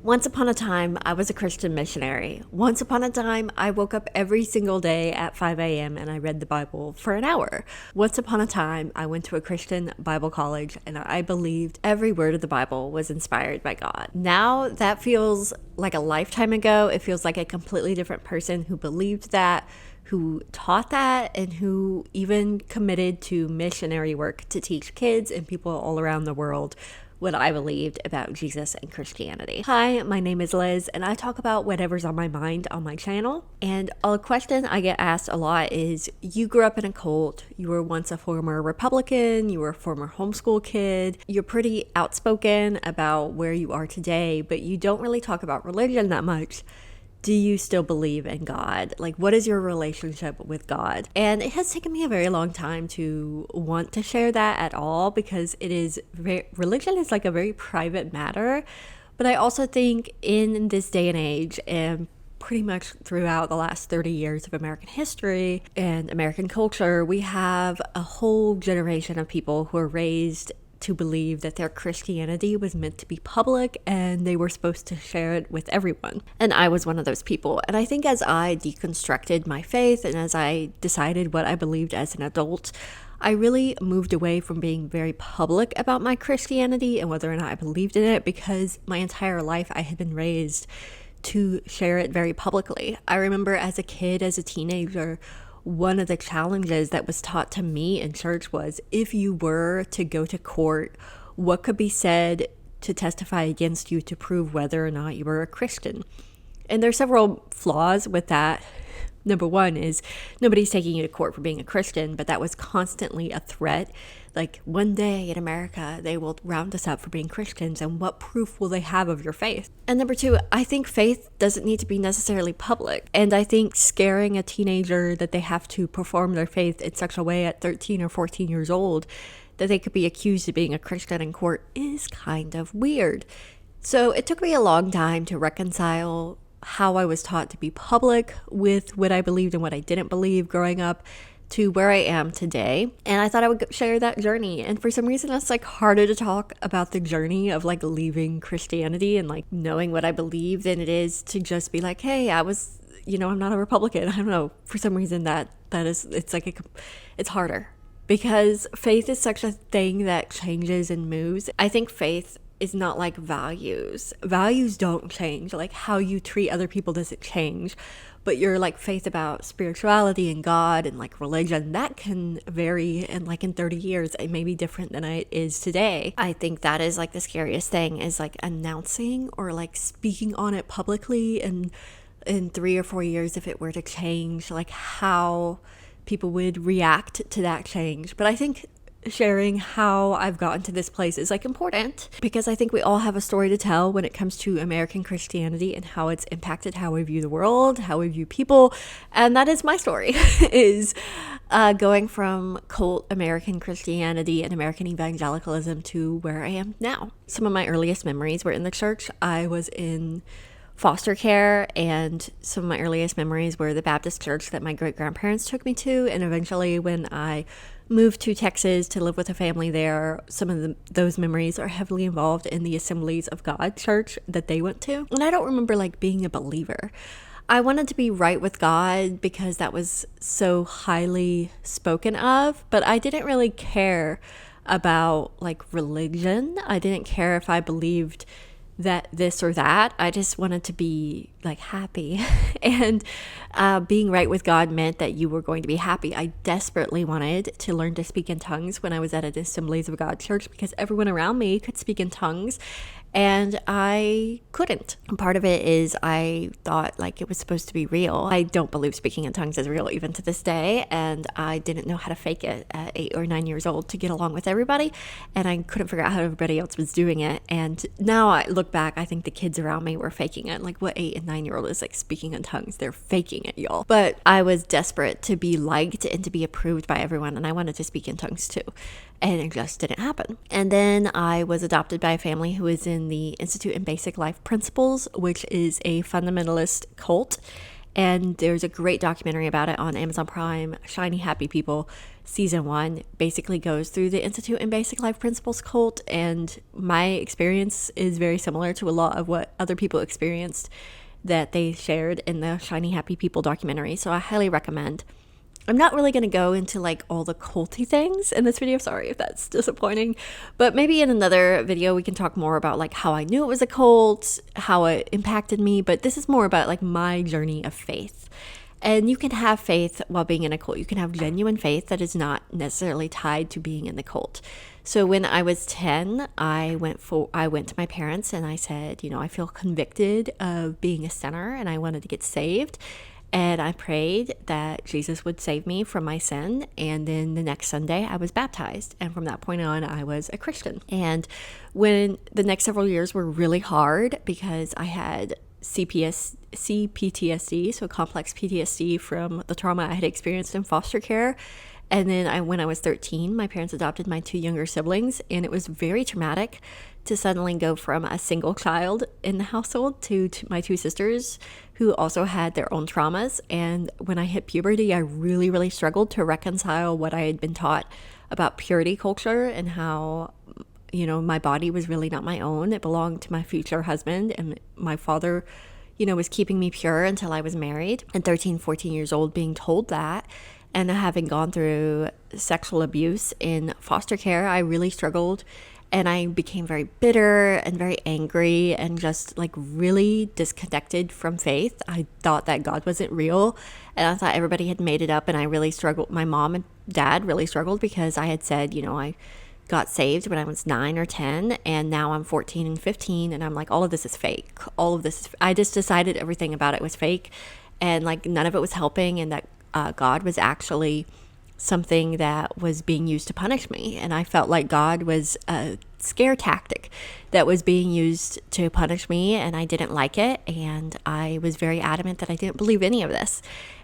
Once upon a time, I was a Christian missionary. Once upon a time, I woke up every single day at 5 a.m. and I read the Bible for an hour. Once upon a time, I went to a Christian Bible college and I believed every word of the Bible was inspired by God. Now that feels like a lifetime ago. It feels like a completely different person who believed that, who taught that, and who even committed to missionary work to teach kids and people all around the world what I believed about Jesus and Christianity. Hi, my name is Liz, and I talk about whatever's on my mind on my channel. And a question I get asked a lot is, you grew up in a cult, you were once a former Republican, you were a former homeschool kid, you're pretty outspoken about where you are today, but you don't really talk about religion that much. Do you still believe in God? Like, what is your relationship with God? And it has taken me a very long time to want to share that at all, because religion is like a very private matter. But I also think in this day and age, and pretty much throughout the last 30 years of American history and American culture, we have a whole generation of people who are raised to believe that their Christianity was meant to be public and they were supposed to share it with everyone. And I was one of those people. And I think as I deconstructed my faith and as I decided what I believed as an adult, I really moved away from being very public about my Christianity and whether or not I believed in it, because my entire life I had been raised to share it very publicly. I remember as a kid, as a teenager, one of the challenges that was taught to me in church was, if you were to go to court, what could be said to testify against you to prove whether or not you were a Christian? And there's several flaws with that. Number one is nobody's taking you to court for being a Christian, but that was constantly a threat. Like, one day in America, they will round us up for being Christians, and what proof will they have of your faith? And number two, I think faith doesn't need to be necessarily public. And I think scaring a teenager that they have to perform their faith in such a way at 13 or 14 years old that they could be accused of being a Christian in court is kind of weird. So it took me a long time to reconcile how I was taught to be public with what I believed and what I didn't believe growing up to where I am today. And I thought I would share that journey. And for some reason, it's like harder to talk about the journey of like leaving Christianity and like knowing what I believe than it is to just be like, hey, I'm not a Republican. I don't know. For some reason it's harder, because faith is such a thing that changes and moves. I think faith is not like values. Values don't change. Like, how you treat other people doesn't change. But your like faith about spirituality and God and like religion, that can vary, and like in 30 years it may be different than it is today. I think that is like the scariest thing, is like announcing or like speaking on it publicly, and in 3 or 4 years, if it were to change, like how people would react to that change. But I think sharing how I've gotten to this place is like important, because I think we all have a story to tell when it comes to American Christianity and how it's impacted how we view the world, how we view people. And that is my story, is going from cult American Christianity and American evangelicalism to where I am now. Some of my earliest memories were in the church. I was in foster care, and some of my earliest memories were the Baptist church that my great-grandparents took me to. And eventually, when I moved to Texas to live with a family there, some of those memories are heavily involved in the Assemblies of God church that they went to. And I don't remember like being a believer. I wanted to be right with God because that was so highly spoken of, but I didn't really care about like religion. I didn't care if I believed that this or that. I just wanted to be like happy. And being right with God meant that you were going to be happy. I desperately wanted to learn to speak in tongues when I was at an Assemblies of God church, because everyone around me could speak in tongues and I couldn't. And part of it is I thought like it was supposed to be real. I don't believe speaking in tongues is real even to this day, and I didn't know how to fake it at 8 or 9 years old to get along with everybody, and I couldn't figure out how everybody else was doing it. And now I look back, I think the kids around me were faking it. Like, what 8 and 9-year-old is like speaking in tongues? They're faking it, y'all. But I was desperate to be liked and to be approved by everyone, and I wanted to speak in tongues too. And it just didn't happen. And then I was adopted by a family who is in the Institute in Basic Life Principles, which is a fundamentalist cult. And there's a great documentary about it on Amazon Prime, Shiny Happy People. season 1 basically goes through the Institute and Basic Life Principles cult, and my experience is very similar to a lot of what other people experienced that they shared in the Shiny Happy People documentary. So I highly recommend. I'm not really going to go into like all the culty things in this video. Sorry if that's disappointing, but maybe in another video we can talk more about like how I knew it was a cult, how it impacted me. But this is more about like my journey of faith. And you can have faith while being in a cult. You can have genuine faith that is not necessarily tied to being in the cult. So when I was 10, I went to my parents and I said, I feel convicted of being a sinner and I wanted to get saved. And I prayed that Jesus would save me from my sin. And then the next Sunday, I was baptized. And from that point on, I was a Christian. And when the next several years were really hard because I had CPTSD, so complex PTSD from the trauma I had experienced in foster care. And then when I was 13, my parents adopted my 2 younger siblings, and it was very traumatic to suddenly go from a single child in the household to my 2 sisters who also had their own traumas. And when I hit puberty, I really, really struggled to reconcile what I had been taught about purity culture and how, my body was really not my own. It belonged to my future husband, and my father, was keeping me pure until I was married. And 13, 14 years old, being told that, and having gone through sexual abuse in foster care, I really struggled. And I became very bitter and very angry and just like really disconnected from faith. I thought that God wasn't real, and I thought everybody had made it up. And I really struggled. My mom and dad really struggled because I had said, I got saved when I was 9 or 10, and now I'm 14 and 15, and I'm like, all of this is fake. I just decided everything about it was fake, and like none of it was helping, and that God was actually something that was being used to punish me. And I felt like God was a scare tactic that was being used to punish me, and I didn't like it. And I was very adamant that I didn't believe any of this.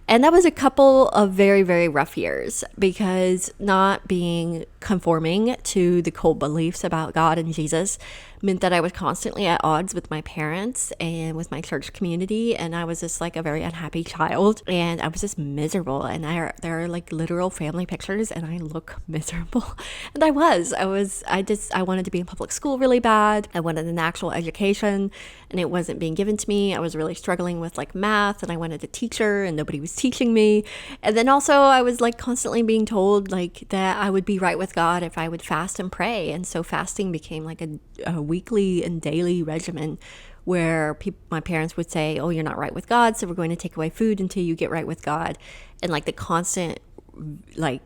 And that was a couple of very, very rough years, because not being conforming to the cult beliefs about God and Jesus meant that I was constantly at odds with my parents and with my church community. And I was just like a very unhappy child, and I was just miserable. And there are like literal family pictures, and I look miserable. And I wanted to be in public school really bad. I wanted an actual education, and it wasn't being given to me. I was really struggling with like math, and I wanted a teacher, and nobody was teaching me. And then also I was like constantly being told like that I would be right with God if I would fast and pray. And so fasting became like a weekly and daily regimen where my parents would say, oh, you're not right with God, so we're going to take away food until you get right with God. And like the constant like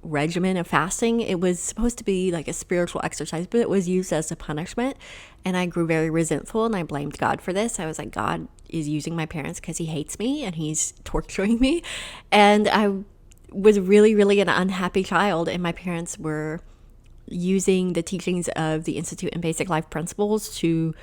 regimen of fasting, it was supposed to be like a spiritual exercise, but it was used as a punishment. And I grew very resentful, and I blamed God for this. I was like, God is using my parents because he hates me and he's torturing me. And I was really, really an unhappy child, and my parents were using the teachings of the Institute and Basic Life Principles to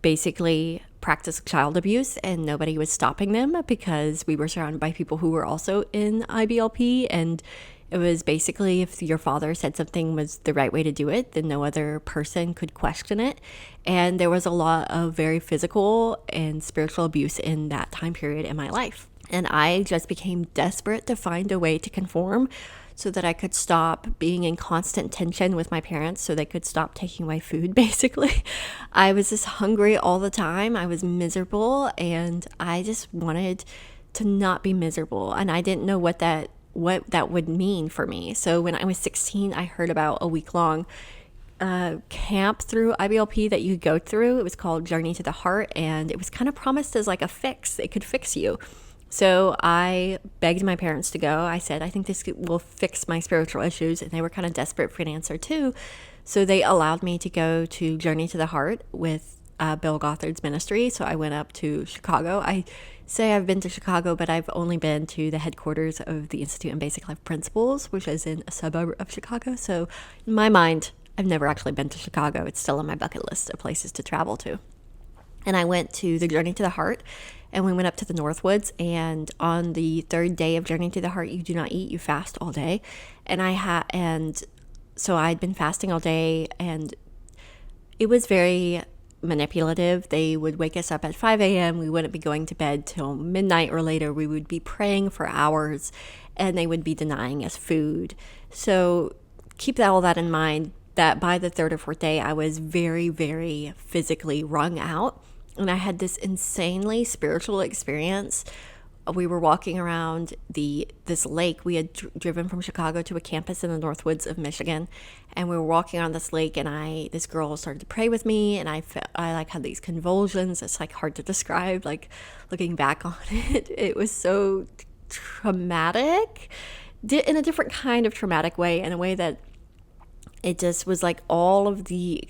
basically practice child abuse, and nobody was stopping them because we were surrounded by people who were also in IBLP. And it was basically, if your father said something was the right way to do it, then no other person could question it. And there was a lot of very physical and spiritual abuse in that time period in my life. And I just became desperate to find a way to conform so that I could stop being in constant tension with my parents, so they could stop taking away food, basically. I was just hungry all the time. I was miserable, and I just wanted to not be miserable. And I didn't know what that would mean for me. So when I was 16, I heard about a week-long camp through IBLP that you could go through. It was called Journey to the Heart, and it was kind of promised as like a fix. It could fix you. So I begged my parents to go. I said, I think this will fix my spiritual issues. And they were kind of desperate for an answer too. So they allowed me to go to Journey to the Heart with Bill Gothard's ministry. So I went up to Chicago. I say I've been to Chicago, but I've only been to the headquarters of the Institute and Basic Life Principles, which is in a suburb of Chicago. So in my mind, I've never actually been to Chicago. It's still on my bucket list of places to travel to. And I went to the Journey to the Heart, and we went up to the Northwoods. And on the 3rd day of Journey to the Heart, you do not eat, you fast all day. And so I'd been fasting all day, and it was very manipulative. They would wake us up at 5 a.m. We wouldn't be going to bed till midnight or later. We would be praying for hours, and they would be denying us food. So keep all that in mind, that by the third or fourth day, I was very, very physically wrung out. And I had this insanely spiritual experience. We were walking around this lake. We had driven from Chicago to a campus in the North Woods of Michigan, and we were walking on this lake. And this girl started to pray with me, and I like had these convulsions. It's like hard to describe. Like looking back on it, it was so traumatic, in a different kind of traumatic way, in a way that it just was like all of the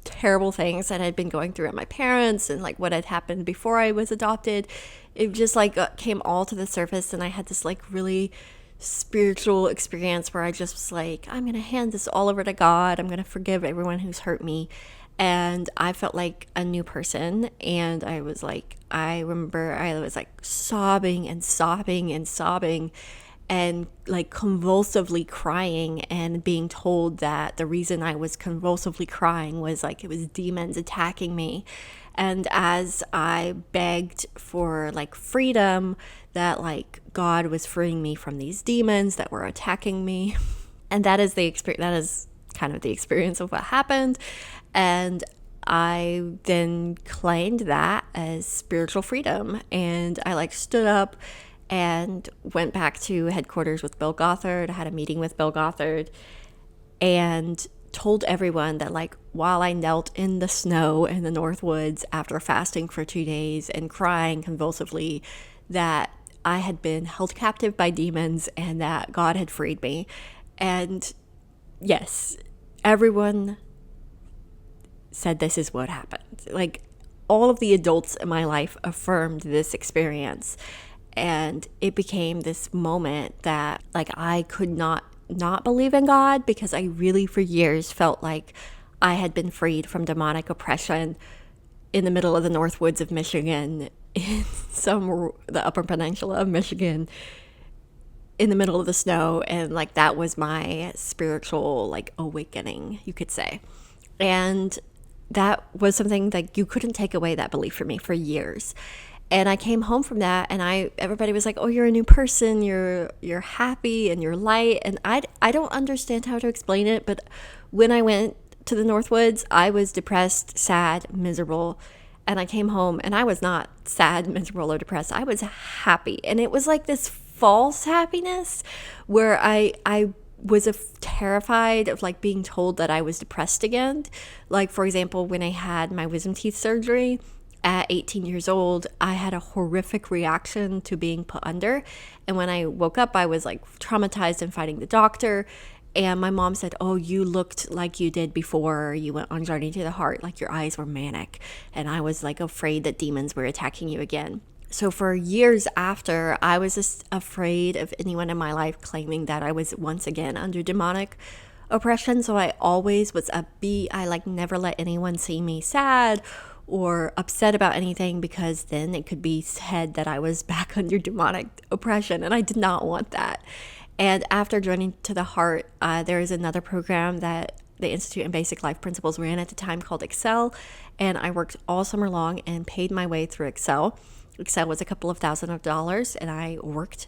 terrible things that I'd been going through at my parents and like what had happened before I was adopted. It just like came all to the surface, and I had this like really spiritual experience where I just was like, I'm going to hand this all over to God. I'm going to forgive everyone who's hurt me. And I felt like a new person. And I remember I was like sobbing and sobbing and sobbing, and like convulsively crying, and being told that the reason I was convulsively crying was like it was demons attacking me. And as I begged for like freedom, that like God was freeing me from these demons that were attacking me. And that is kind of the experience of what happened. And I then claimed that as spiritual freedom. And I like stood up and went back to headquarters with Bill Gothard. I had a meeting with Bill Gothard and told everyone that like while I knelt in the snow in the North Woods after fasting for 2 days and crying convulsively, that I had been held captive by demons and that God had freed me. And yes, everyone said this is what happened. Like all of the adults in my life affirmed this experience. And it became this moment that like I could not believe in God, because I really for years felt like I had been freed from demonic oppression in the middle of the North Woods of Michigan, in the Upper Peninsula of Michigan, in the middle of the snow. And like that was my spiritual like awakening, you could say. And that was something that you couldn't take away that belief from me for years. And I came home from that, and everybody was like, oh, you're a new person, you're happy and you're light. And I don't understand how to explain it, but when I went to the North Woods, I was depressed, sad, miserable. And I came home and I was not sad, miserable, or depressed. I was happy. And it was like this false happiness where I was terrified of like being told that I was depressed again. Like, for example, when I had my wisdom teeth surgery, at 18 years old, I had a horrific reaction to being put under. And when I woke up, I was like traumatized and fighting the doctor. And my mom said, oh, you looked like you did before you went on Journey to the Heart, like your eyes were manic. And I was like afraid that demons were attacking you again. So for years after, I was just afraid of anyone in my life claiming that I was once again under demonic oppression. So I always was upbeat. I like never let anyone see me sad or upset about anything, because then it could be said that I was back under demonic oppression, and I did not want that. And after Joining to the Heart, there is another program that the Institute in Basic Life Principles ran at the time called Excel, and I worked all summer long and paid my way through Excel. Excel was a couple of $1,000s, and I worked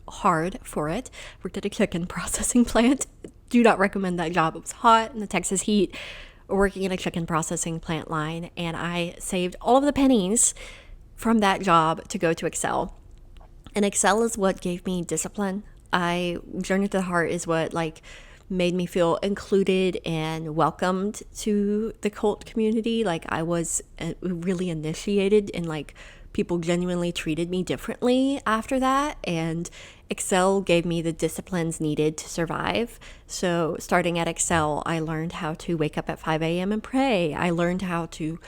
hard for it. Worked at a chicken processing plant. Do not recommend that job. It was hot in the Texas heat, working in a chicken processing plant line, and I saved all of the pennies from that job to go to Excel. And Excel is what gave me discipline. Journey to the Heart is what like made me feel included and welcomed to the cult community. Like I was really initiated, and like people genuinely treated me differently after that. And Excel gave me the disciplines needed to survive. So starting at Excel, I learned how to wake up at 5 a.m. and pray. I learned how to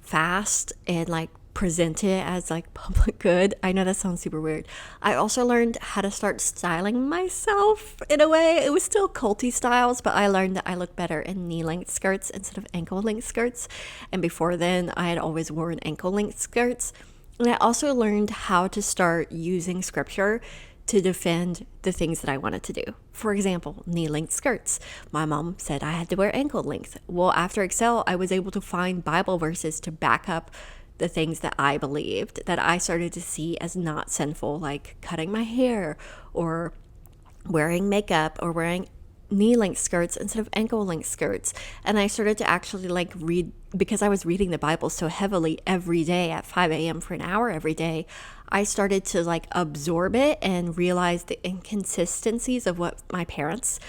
fast and like present it as like public good. I know that sounds super weird. I also learned how to start styling myself in a way. It was still culty styles, but I learned that I look better in knee-length skirts instead of ankle-length skirts. And before then, I had always worn ankle-length skirts. And I also learned how to start using scripture to defend the things that I wanted to do. For example, knee-length skirts. My mom said I had to wear ankle length. Well, after Excel, I was able to find Bible verses to back up the things that I believed, that I started to see as not sinful, like cutting my hair or wearing makeup or wearing knee-length skirts instead of ankle-length skirts. And I started to actually like read, because I was reading the Bible so heavily every day at 5 a.m. for an hour every day, I started to like absorb it and realize the inconsistencies of what my parents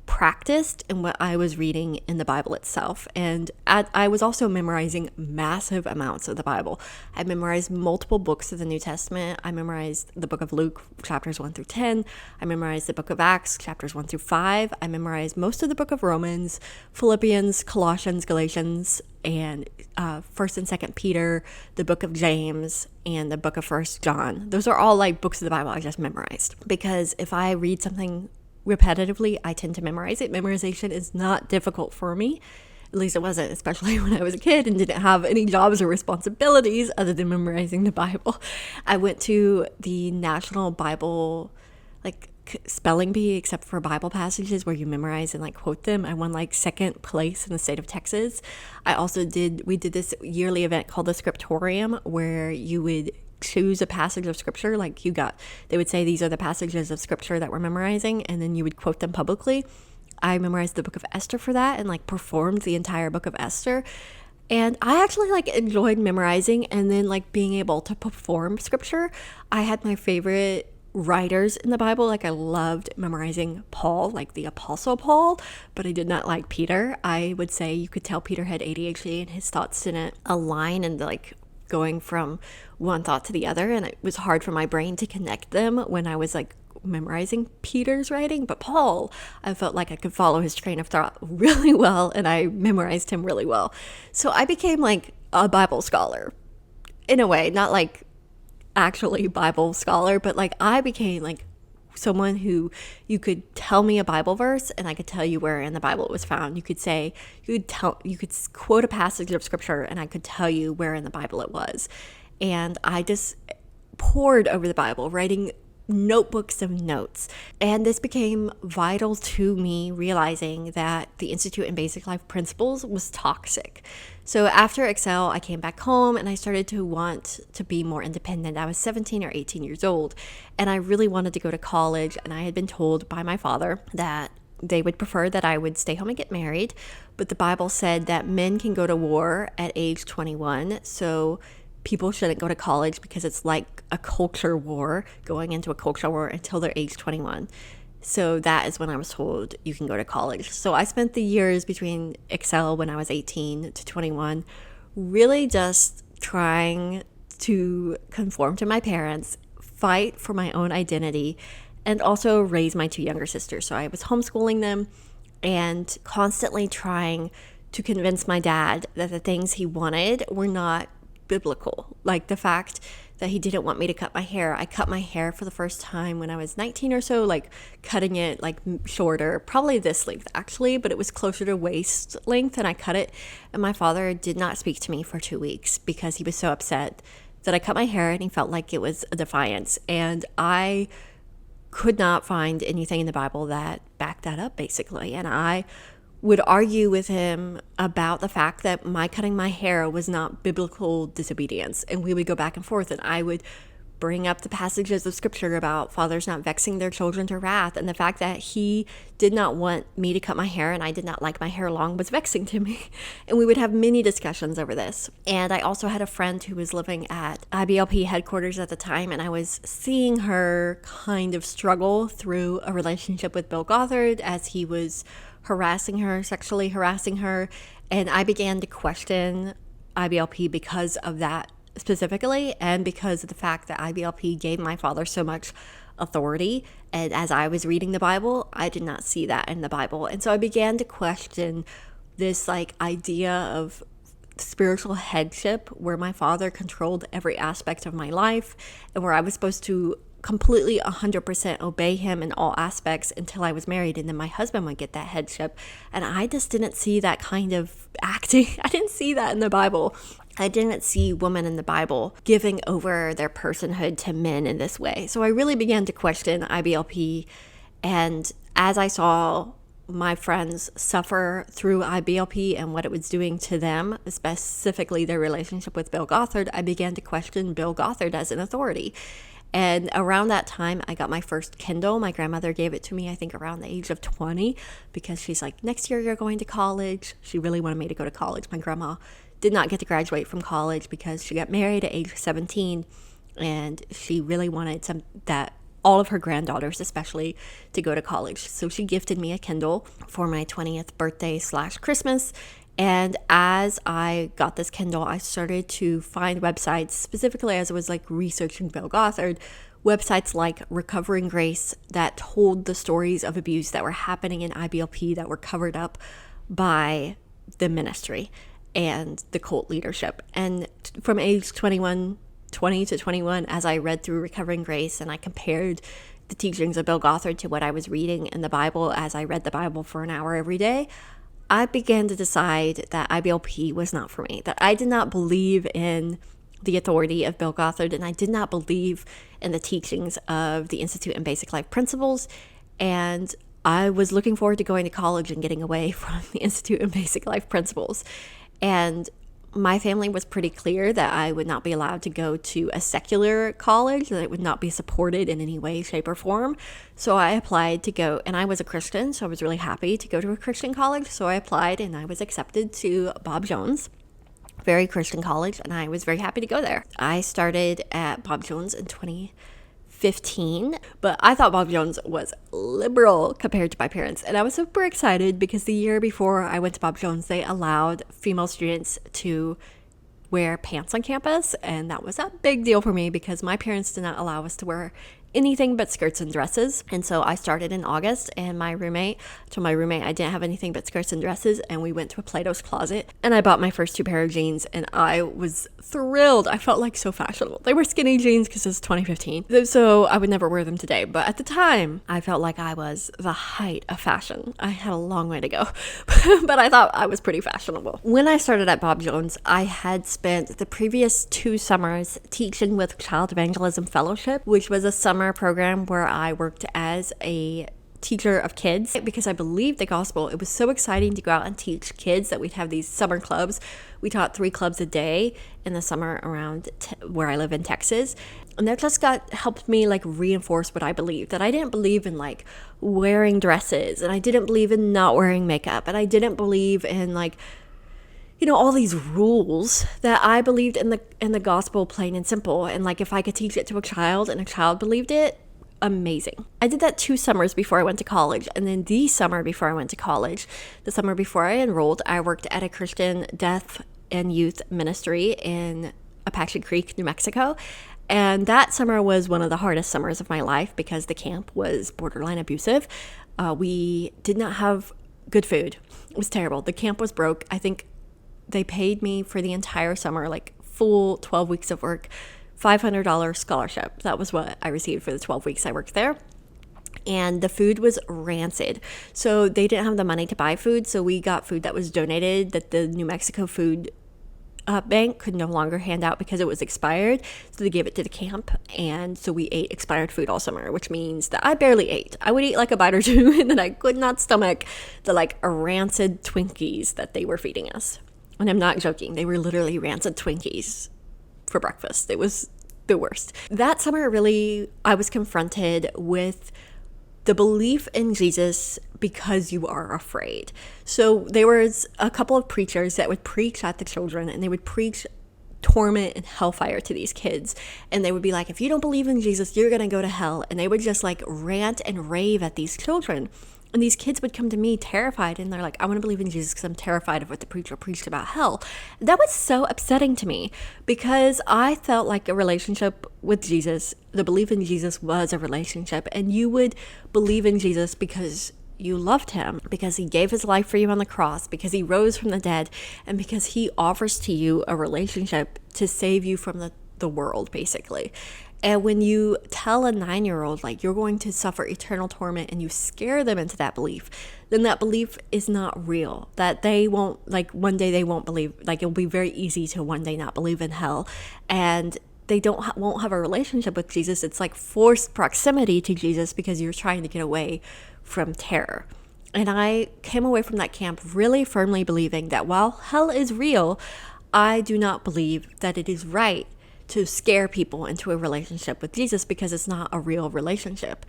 practiced and what I was reading in the Bible itself. And I was also memorizing massive amounts of the Bible. I memorized multiple books of the New Testament. I memorized the book of Luke, chapters 1 through 10. I memorized the book of Acts, chapters 1 through 5. I memorized most of the book of Romans, Philippians, Colossians, Galatians, and 1st and 2nd Peter, the book of James, and the book of 1st John. Those are all like books of the Bible I just memorized. Because if I read something repetitively, I tend to memorize it. Memorization is not difficult for me. At least it wasn't, especially when I was a kid and didn't have any jobs or responsibilities other than memorizing the Bible. I went to the National Bible spelling bee, except for Bible passages where you memorize and like quote them. I won like 2nd place in the state of Texas. We did this yearly event called the Scriptorium, where you would choose a passage of scripture. They would say these are the passages of scripture that we're memorizing, and then you would quote them publicly. I memorized the book of Esther for that and like performed the entire book of Esther. And I actually like enjoyed memorizing and then like being able to perform scripture. I had my favorite writers in the Bible. Like I loved memorizing Paul, like the Apostle Paul, but I did not like Peter. I would say you could tell Peter had ADHD and his thoughts didn't align and like going from one thought to the other, and it was hard for my brain to connect them when I was like memorizing Peter's writing. But Paul, I felt like I could follow his train of thought really well, and I memorized him really well. So I became like a Bible scholar in a way, not like actually Bible scholar, but like I became like someone who you could tell me a Bible verse and I could tell you where in the Bible it was found. You could quote a passage of scripture and I could tell you where in the Bible it was. And I just poured over the Bible, writing notebooks of notes. And this became vital to me realizing that the Institute in Basic Life Principles was toxic. So after Excel, I came back home and I started to want to be more independent. I was 17 or 18 years old and I really wanted to go to college, and I had been told by my father that they would prefer that I would stay home and get married, but the Bible said that men can go to war at age 21, so people shouldn't go to college because it's like a culture war, going into a culture war until they're age 21. So that is when I was told you can go to college. So I spent the years between Excel when I was 18 to 21 really just trying to conform to my parents, fight for my own identity, and also raise my 2 younger sisters. So I was homeschooling them and constantly trying to convince my dad that the things he wanted were not biblical. Like the fact that he didn't want me to cut my hair. I cut my hair for the first time when I was 19 or so, like cutting it like shorter, probably this length actually, but it was closer to waist length, and I cut it. And my father did not speak to me for 2 weeks because he was so upset that I cut my hair, and he felt like it was a defiance. And I could not find anything in the Bible that backed that up, basically. And I would argue with him about the fact that my cutting my hair was not biblical disobedience. And we would go back and forth, and I would bring up the passages of scripture about fathers not vexing their children to wrath, and the fact that he did not want me to cut my hair and I did not like my hair long was vexing to me. And we would have many discussions over this. And I also had a friend who was living at IBLP headquarters at the time, and I was seeing her kind of struggle through a relationship with Bill Gothard as he was harassing her, sexually harassing her. And I began to question IBLP because of that specifically, and because of the fact that IBLP gave my father so much authority. And as I was reading the Bible, I did not see that in the Bible. And so I began to question this like idea of spiritual headship, where my father controlled every aspect of my life and where I was supposed to completely 100% obey him in all aspects until I was married, and then my husband would get that headship. And I just didn't see that kind of acting. I didn't see that in the Bible. I didn't see women in the Bible giving over their personhood to men in this way. So I really began to question IBLP. And as I saw my friends suffer through IBLP and what it was doing to them, specifically their relationship with Bill Gothard, I began to question Bill Gothard as an authority. And around that time, I got my first Kindle. My grandmother gave it to me, I think, around the age of 20, because she's like, next year you're going to college. She really wanted me to go to college. My grandma did not get to graduate from college because she got married at age 17, and she really wanted that all of her granddaughters especially to go to college. So she gifted me a Kindle for my 20th birthday / Christmas. And as I got this Kindle, I started to find websites, specifically as I was like researching Bill Gothard, websites like Recovering Grace that told the stories of abuse that were happening in IBLP that were covered up by the ministry and the cult leadership. And from age 20 to 21, as I read through Recovering Grace and I compared the teachings of Bill Gothard to what I was reading in the Bible as I read the Bible for an hour every day, I began to decide that IBLP was not for me, that I did not believe in the authority of Bill Gothard, and I did not believe in the teachings of the Institute and Basic Life Principles, and I was looking forward to going to college and getting away from the Institute and Basic Life Principles. And my family was pretty clear that I would not be allowed to go to a secular college, that it would not be supported in any way, shape, or form. So I applied to go, and I was a Christian, so I was really happy to go to a Christian college. So I applied and I was accepted to Bob Jones, very Christian college, and I was very happy to go there. I started at Bob Jones in 2015, but I thought Bob Jones was liberal compared to my parents, and I was super excited because the year before I went to Bob Jones, they allowed female students to wear pants on campus, and that was a big deal for me because my parents did not allow us to wear anything but skirts and dresses. And so I started in August, and I told my roommate I didn't have anything but skirts and dresses, and we went to a Plato's Closet, and I bought my first 2 pair of jeans, and I was thrilled. I felt like so fashionable. They were skinny jeans because it was 2015, so I would never wear them today, but at the time I felt like I was the height of fashion. I had a long way to go, but I thought I was pretty fashionable. When I started at Bob Jones, I had spent the previous 2 summers teaching with Child Evangelism Fellowship, which was a summer program where I worked as a teacher of kids because I believed the gospel. It was so exciting to go out and teach kids that we'd have these summer clubs. We taught 3 clubs a day in the summer around where I live in Texas. And that just helped me like reinforce what I believed, that I didn't believe in like wearing dresses, and I didn't believe in not wearing makeup, and I didn't believe in like, you know, all these rules, that I believed in the gospel plain and simple. And like if I could teach it to a child and a child believed it, amazing. I did that 2 summers before I went to college. And then the summer before I went to college, the summer before I enrolled, I worked at a Christian deaf and youth ministry in Apache Creek, New Mexico. And that summer was one of the hardest summers of my life because the camp was borderline abusive. We did not have good food. It was terrible. The camp was broke. I think they paid me for the entire summer, like full 12 weeks of work, $500 scholarship. That was what I received for the 12 weeks I worked there. And the food was rancid. So they didn't have the money to buy food. So we got food that was donated that the New Mexico Food Bank could no longer hand out because it was expired. So they gave it to the camp. And so we ate expired food all summer, which means that I barely ate. I would eat like a bite or 2 and then I could not stomach the like rancid Twinkies that they were feeding us. And I'm not joking. They were literally rancid Twinkies for breakfast. It was the worst. That summer, really, I was confronted with the belief in Jesus because you are afraid. So there was a couple of preachers that would preach at the children, and they would preach torment and hellfire to these kids. And they would be like, if you don't believe in Jesus, you're going to go to hell. And they would just like rant and rave at these children. And these kids would come to me terrified, and they're like, I want to believe in Jesus because I'm terrified of what the preacher preached about hell. That was so upsetting to me because I felt like a relationship with Jesus, the belief in Jesus was a relationship, and you would believe in Jesus because you loved him, because he gave his life for you on the cross, because he rose from the dead, and because he offers to you a relationship to save you from the world, basically. And when you tell a 9-year-old, like, you're going to suffer eternal torment, and you scare them into that belief, then that belief is not real. That they won't, like, one day they won't believe, like, it'll be very easy to one day not believe in hell. And they won't have a relationship with Jesus. It's like forced proximity to Jesus because you're trying to get away from terror. And I came away from that camp really firmly believing that while hell is real, I do not believe that it is right to scare people into a relationship with Jesus because it's not a real relationship.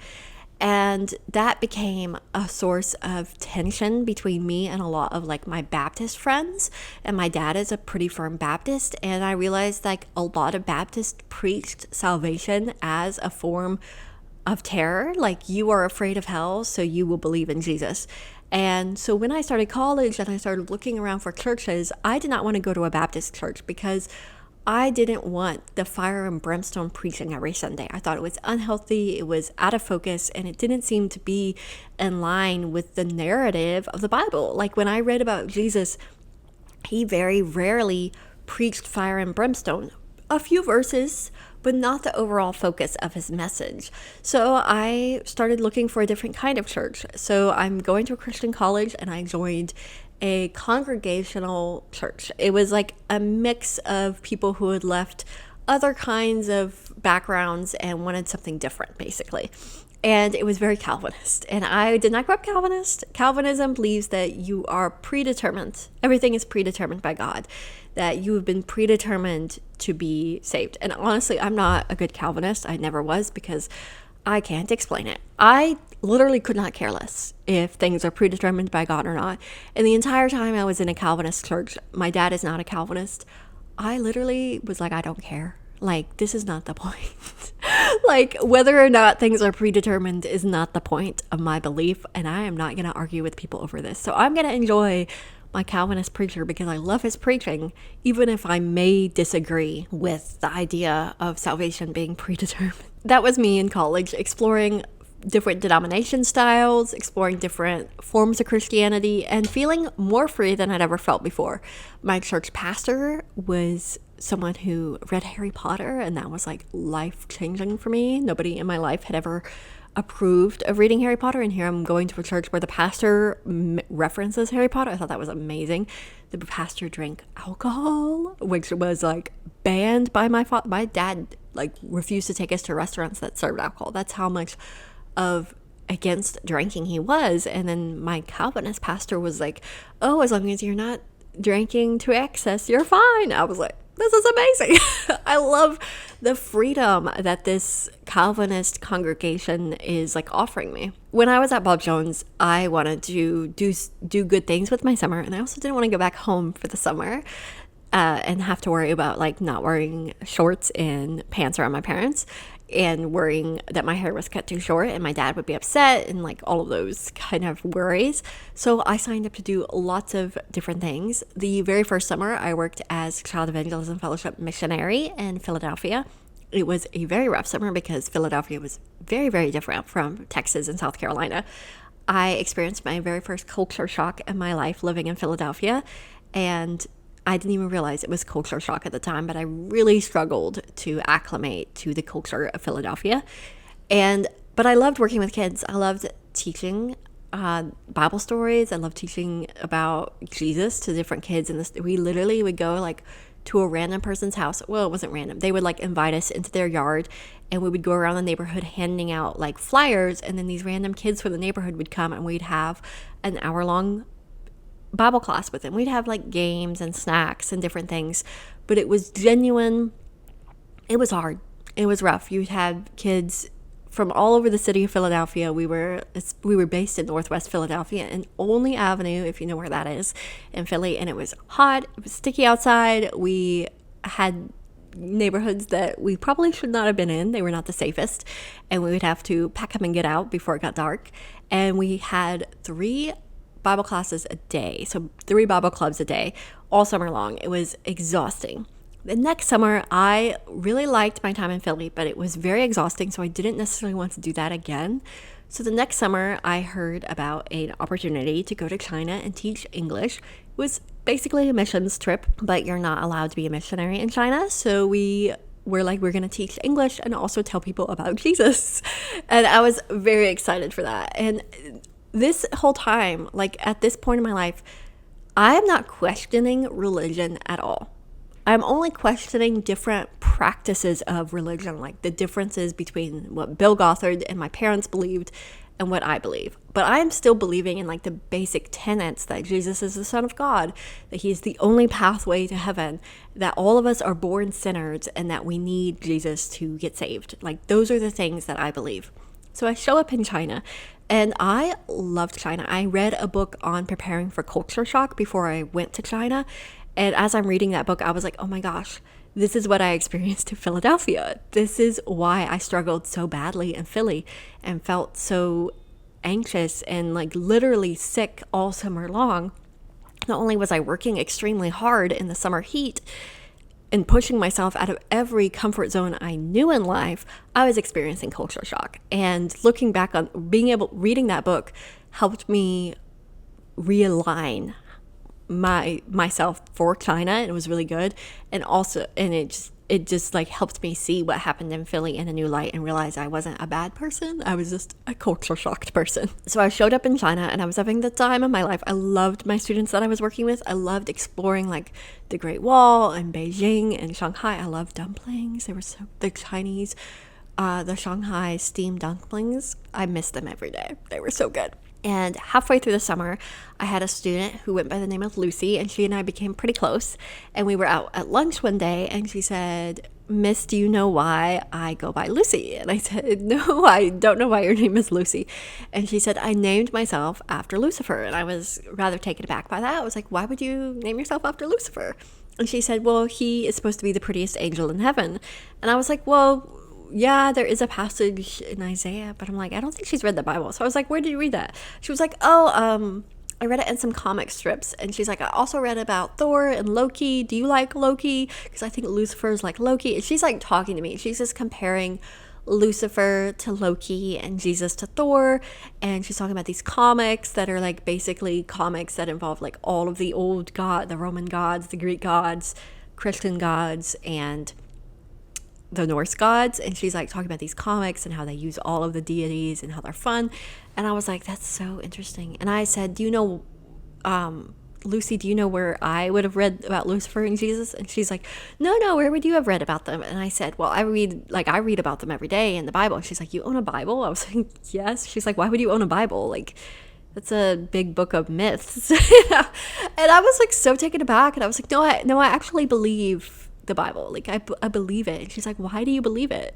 And that became a source of tension between me and a lot of like my Baptist friends. And my dad is a pretty firm Baptist. And I realized like a lot of Baptists preached salvation as a form of terror. Like, you are afraid of hell, so you will believe in Jesus. And so when I started college and I started looking around for churches, I did not want to go to a Baptist church because I didn't want the fire and brimstone preaching every Sunday. I thought it was unhealthy, it was out of focus, and it didn't seem to be in line with the narrative of the Bible. Like, when I read about Jesus, he very rarely preached fire and brimstone. A few verses, but not the overall focus of his message. So I started looking for a different kind of church. So I'm going to a Christian college and I joined a congregational church. It was like a mix of people who had left other kinds of backgrounds and wanted something different, basically. And it was very Calvinist. And I did not grow up Calvinist. Calvinism believes that you are predetermined. Everything is predetermined by God. That you have been predetermined to be saved. And honestly, I'm not a good Calvinist. I never was, because I can't explain it. I literally could not care less if things are predetermined by God or not. And the entire time I was in a Calvinist church, my dad is not a Calvinist. I literally was like, I don't care. Like, this is not the point. Like, whether or not things are predetermined is not the point of my belief, and I am not going to argue with people over this. So I'm going to enjoy my Calvinist preacher because I love his preaching, even if I may disagree with the idea of salvation being predetermined. That was me in college, exploring different denomination styles, exploring different forms of Christianity, and feeling more free than I'd ever felt before. My church pastor was someone who read Harry Potter, and that was like life-changing for me. Nobody in my life had ever approved of reading Harry Potter, and here I'm going to a church where the pastor references Harry Potter. I thought that was amazing. The pastor drank alcohol, which was like banned by my father. My dad like refused to take us to restaurants that served alcohol. That's how much of against drinking he was. And then my Calvinist pastor was like, oh, as long as you're not drinking to excess, you're fine. I was like, this is amazing. I love the freedom that this Calvinist congregation is like offering me. When I was at Bob Jones, I wanted to do good things with my summer, and I also didn't want to go back home for the summer and have to worry about like not wearing shorts and pants around my parents, and worrying that my hair was cut too short and my dad would be upset, and like all of those kind of worries. So I signed up to do lots of different things. The very first summer, I worked as Child Evangelism Fellowship Missionary in Philadelphia. It was a very rough summer because Philadelphia was very, very different from Texas and South Carolina. I experienced my very first culture shock in my life living in Philadelphia, and I didn't even realize it was culture shock at the time, but I really struggled to acclimate to the culture of Philadelphia. But I loved working with kids. I loved teaching Bible stories. I loved teaching about Jesus to different kids. And we literally would go like to a random person's house. Well, it wasn't random. They would like invite us into their yard, and we would go around the neighborhood handing out like flyers. And then these random kids from the neighborhood would come, and we'd have an hour-long Bible class with them. We'd have like games and snacks and different things, but it was genuine. It was hard. It was rough. You'd have kids from all over the city of Philadelphia. We were based in Northwest Philadelphia, and Olney Avenue, if you know where that is, in Philly. And it was hot. It was sticky outside. We had neighborhoods that we probably should not have been in. They were not the safest, and we would have to pack up and get out before it got dark. And we had 3 Bible classes a day, so 3 Bible clubs a day, all summer long. It was exhausting. The next summer, I really liked my time in Philly, but it was very exhausting, so I didn't necessarily want to do that again. So the next summer, I heard about an opportunity to go to China and teach English. It was basically a missions trip, but you're not allowed to be a missionary in China, so we were like, we're going to teach English and also tell people about Jesus. And I was very excited for that. And this whole time, like at this point in my life, I am not questioning religion at all. I'm only questioning different practices of religion, like the differences between what Bill Gothard and my parents believed and what I believe. But I am still believing in like the basic tenets that Jesus is the Son of God, that he's the only pathway to heaven, that all of us are born sinners and that we need Jesus to get saved. Like those are the things that I believe. So I show up in China and I loved China. I read a book on preparing for culture shock before I went to China. And as I'm reading that book, I was like, oh my gosh, this is what I experienced in Philadelphia. This is why I struggled so badly in Philly and felt so anxious and like literally sick all summer long. Not only was I working extremely hard in the summer heat and pushing myself out of every comfort zone I knew in life, I was experiencing culture shock. And looking back on reading that book helped me realign myself for China, and it was really good. And it just like helped me see what happened in Philly in a new light and realize I wasn't a bad person. I was just a culture shocked person. So I showed up in China and I was having the time of my life. I loved my students that I was working with. I loved exploring like the Great Wall and Beijing and Shanghai. I loved dumplings. They were the Chinese, the Shanghai steamed dumplings. I miss them every day. They were so good. And halfway through the summer, I had a student who went by the name of Lucy, and she and I became pretty close. And we were out at lunch one day, and she said, Miss, do you know why I go by Lucy? And I said, no, I don't know why your name is Lucy. And she said, I named myself after Lucifer. And I was rather taken aback by that. I was like, why would you name yourself after Lucifer? And she said, well, he is supposed to be the prettiest angel in heaven. And I was like, well, yeah, there is a passage in Isaiah, but I'm like, I don't think she's read the Bible. So I was like, where did you read that? She was like, I read it in some comic strips. And she's like, I also read about Thor and Loki. Do you like Loki? Because I think Lucifer is like Loki. And she's like talking to me. She's just comparing Lucifer to Loki and Jesus to Thor. And she's talking about these comics that are like basically comics that involve like all of the old the Roman gods, the Greek gods, Christian gods, and the Norse gods. And she's like talking about these comics and how they use all of the deities and how they're fun. And I was like, that's so interesting. And I said, do you know, Lucy, do you know where I would have read about Lucifer and Jesus? And she's like, no, where would you have read about them? And I said, well, I read about them every day in the Bible. And she's like, you own a Bible? I was like, yes. She's like, why would you own a Bible? Like, that's a big book of myths. And I was like so taken aback. And I was like, no, I actually believe the Bible. Like I believe it. And she's like, why do you believe it?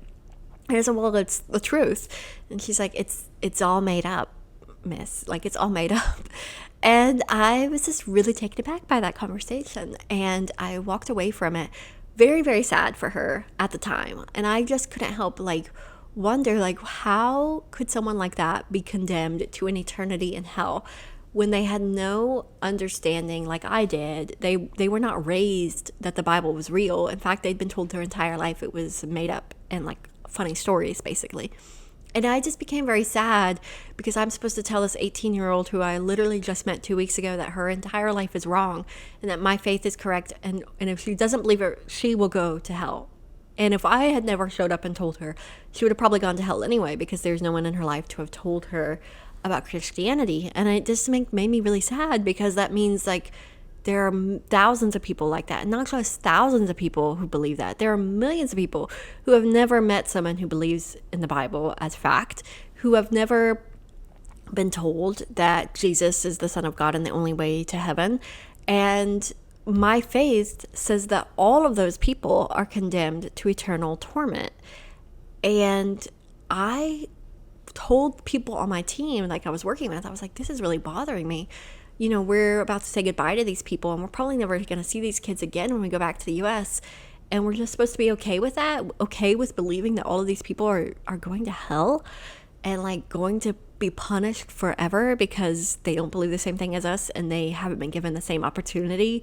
And I said, well, it's the truth. And she's like, it's all made up, miss. Like it's all made up. And I was just really taken aback by that conversation. And I walked away from it very, very sad for her at the time. And I just couldn't help like wonder, like, how could someone like that be condemned to an eternity in hell when they had no understanding like I did? They were not raised that the Bible was real. In fact, they'd been told their entire life it was made up and like funny stories, basically. And I just became very sad because I'm supposed to tell this 18-year-old who I literally just met 2 weeks ago that her entire life is wrong and that my faith is correct. And if she doesn't believe it, she will go to hell. And if I had never showed up and told her, she would have probably gone to hell anyway, because there's no one in her life to have told her about Christianity. And it just made me really sad, because that means like there are thousands of people like that, and not just thousands of people who believe that. There are millions of people who have never met someone who believes in the Bible as fact, who have never been told that Jesus is the Son of God and the only way to heaven. And my faith says that all of those people are condemned to eternal torment. And I told people on my team, like I was working with, I was like, this is really bothering me. You know, we're about to say goodbye to these people, and we're probably never going to see these kids again when we go back to the US. And we're just supposed to be okay with that, okay with believing that all of these people are going to hell and like going to be punished forever because they don't believe the same thing as us, and they haven't been given the same opportunity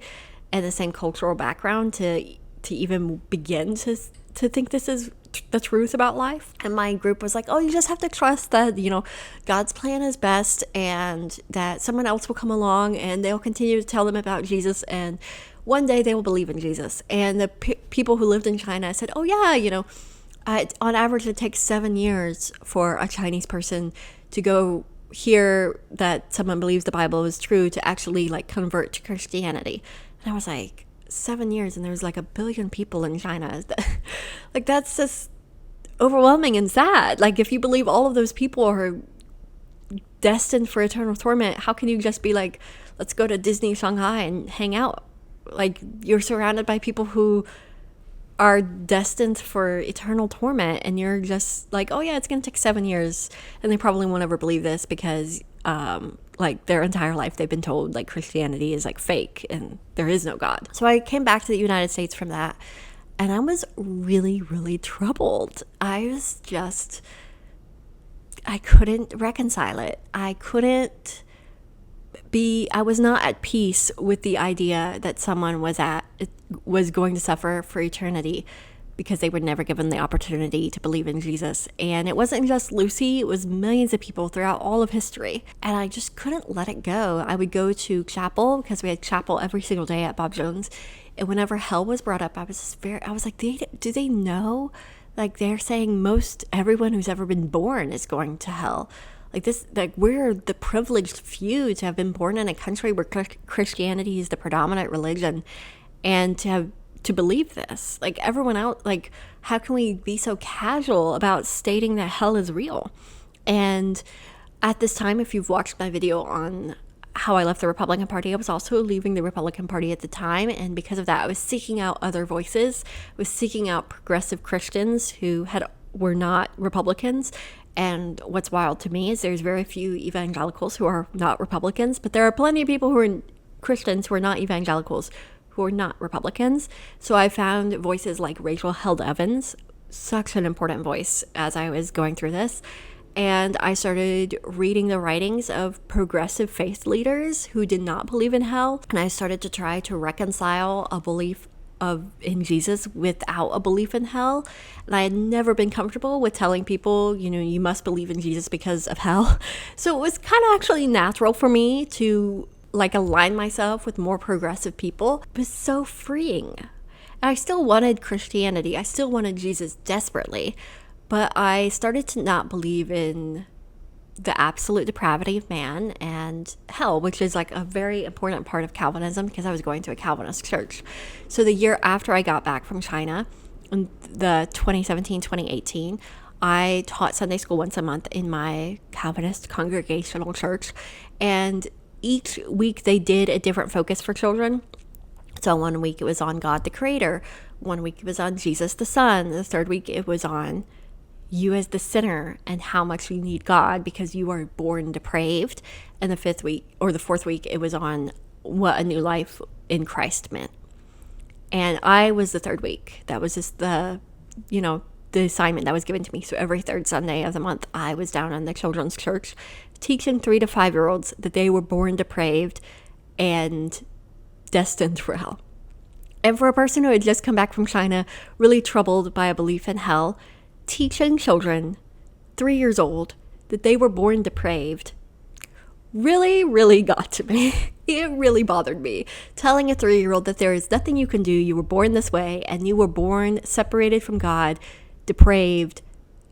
and the same cultural background to even begin to think this is the truth about life. And my group was like, oh, you just have to trust that, you know, God's plan is best, and that someone else will come along and they'll continue to tell them about Jesus, and one day they will believe in Jesus. And the people who lived in China said, oh yeah, you know, on average it takes 7 years for a Chinese person to go hear that someone believes the Bible is true to actually like convert to Christianity. And I was like, 7 years, and there's like 1 billion people in China. Like, that's just overwhelming and sad. Like, if you believe all of those people are destined for eternal torment, how can you just be like, let's go to Disney Shanghai and hang out? Like, you're surrounded by people who are destined for eternal torment, and you're just like, oh yeah, it's gonna take 7 years, and they probably won't ever believe this because like their entire life they've been told like Christianity is like fake and there is no God. So I came back to the United States from that, and I was really, really troubled. I couldn't reconcile it. I was not at peace with the idea that someone was going to suffer for eternity because they were never given the opportunity to believe in Jesus. And it wasn't just Lucy, it was millions of people throughout all of history. And I just couldn't let it go. I would go to chapel because we had chapel every single day at Bob Jones. And whenever hell was brought up, I was like, do they know? Like, they're saying most everyone who's ever been born is going to hell. Like this, like we're the privileged few to have been born in a country where Christianity is the predominant religion, and to believe this. Like everyone else, like how can we be so casual about stating that hell is real? And at this time, if you've watched my video on how I left the Republican Party, I was also leaving the Republican Party at the time, and because of that, I was seeking out other voices. I was seeking out progressive Christians who were not Republicans. And what's wild to me is there's very few evangelicals who are not Republicans, but there are plenty of people who are Christians who are not evangelicals who are not Republicans. So I found voices like Rachel Held Evans, such an important voice as I was going through this. And I started reading the writings of progressive faith leaders who did not believe in hell. And I started to try to reconcile a belief in Jesus without a belief in hell. And I had never been comfortable with telling people, you must believe in Jesus because of hell. So it was kind of actually natural for me to like align myself with more progressive people. It was so freeing. And I still wanted Christianity. I still wanted Jesus desperately. But I started to not believe in the absolute depravity of man and hell, which is like a very important part of Calvinism because I was going to a Calvinist church. So the year after I got back from China, in the 2017-2018, I taught Sunday school once a month in my Calvinist congregational church. And each week they did a different focus for children. So 1 week it was on God the Creator. 1 week it was on Jesus the Son. The third week it was on you as the sinner and how much you need God because you are born depraved. And the fourth week, it was on what a new life in Christ meant. And I was the third week. That was just the assignment that was given to me. So every third Sunday of the month, I was down in the children's church teaching 3 to 5 year olds that they were born depraved and destined for hell. And for a person who had just come back from China, really troubled by a belief in hell, teaching children 3 years old that they were born depraved really, really got to me. It really bothered me. Telling a 3-year-old that there is nothing you can do, you were born this way, and you were born separated from God, depraved,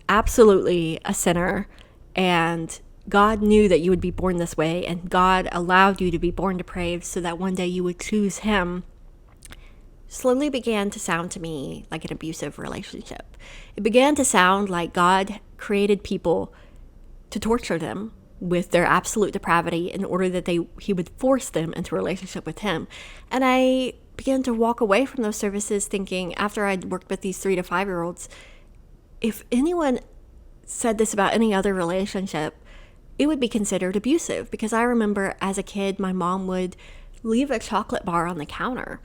absolutely a sinner, and God knew that you would be born this way, and God allowed you to be born depraved so that one day you would choose Him, slowly began to sound to me like an abusive relationship. It began to sound like God created people to torture them with their absolute depravity in order that He would force them into a relationship with Him. And I began to walk away from those services thinking, after I'd worked with these 3 to 5 year olds, if anyone said this about any other relationship, it would be considered abusive. Because I remember as a kid, my mom would leave a chocolate bar on the counter.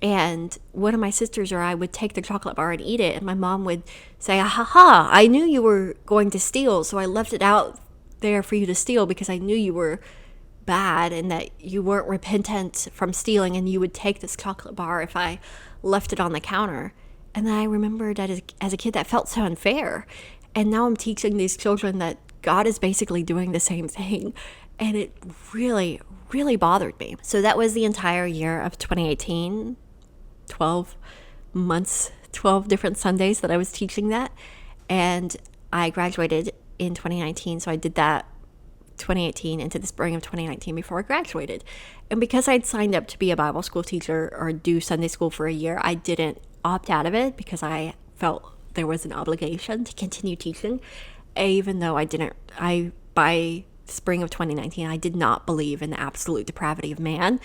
And one of my sisters or I would take the chocolate bar and eat it. And my mom would say, ha ha, I knew you were going to steal. So I left it out there for you to steal because I knew you were bad and that you weren't repentant from stealing. And you would take this chocolate bar if I left it on the counter. And then I remembered that as a kid, that felt so unfair. And now I'm teaching these children that God is basically doing the same thing. And it really, really bothered me. So that was the entire year of 2018. 12 months, 12 different Sundays that I was teaching that. And I graduated in 2019. So I did that 2018 into the spring of 2019 before I graduated. And because I'd signed up to be a Bible school teacher or do Sunday school for a year, I didn't opt out of it because I felt there was an obligation to continue teaching, even though by spring of 2019, I did not believe in the absolute depravity of man.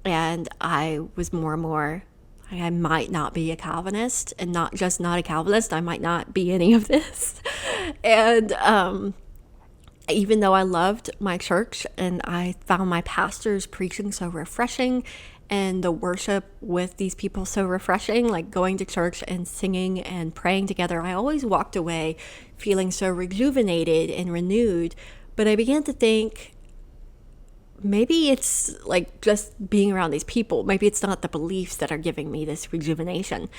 And I was more and more, I might not be a Calvinist, and not just not a Calvinist, I might not be any of this. And even though I loved my church and I found my pastor's preaching so refreshing and the worship with these people so refreshing, like going to church and singing and praying together, I always walked away feeling so rejuvenated and renewed. But I began to think, maybe it's like just being around these people. Maybe it's not the beliefs that are giving me this rejuvenation.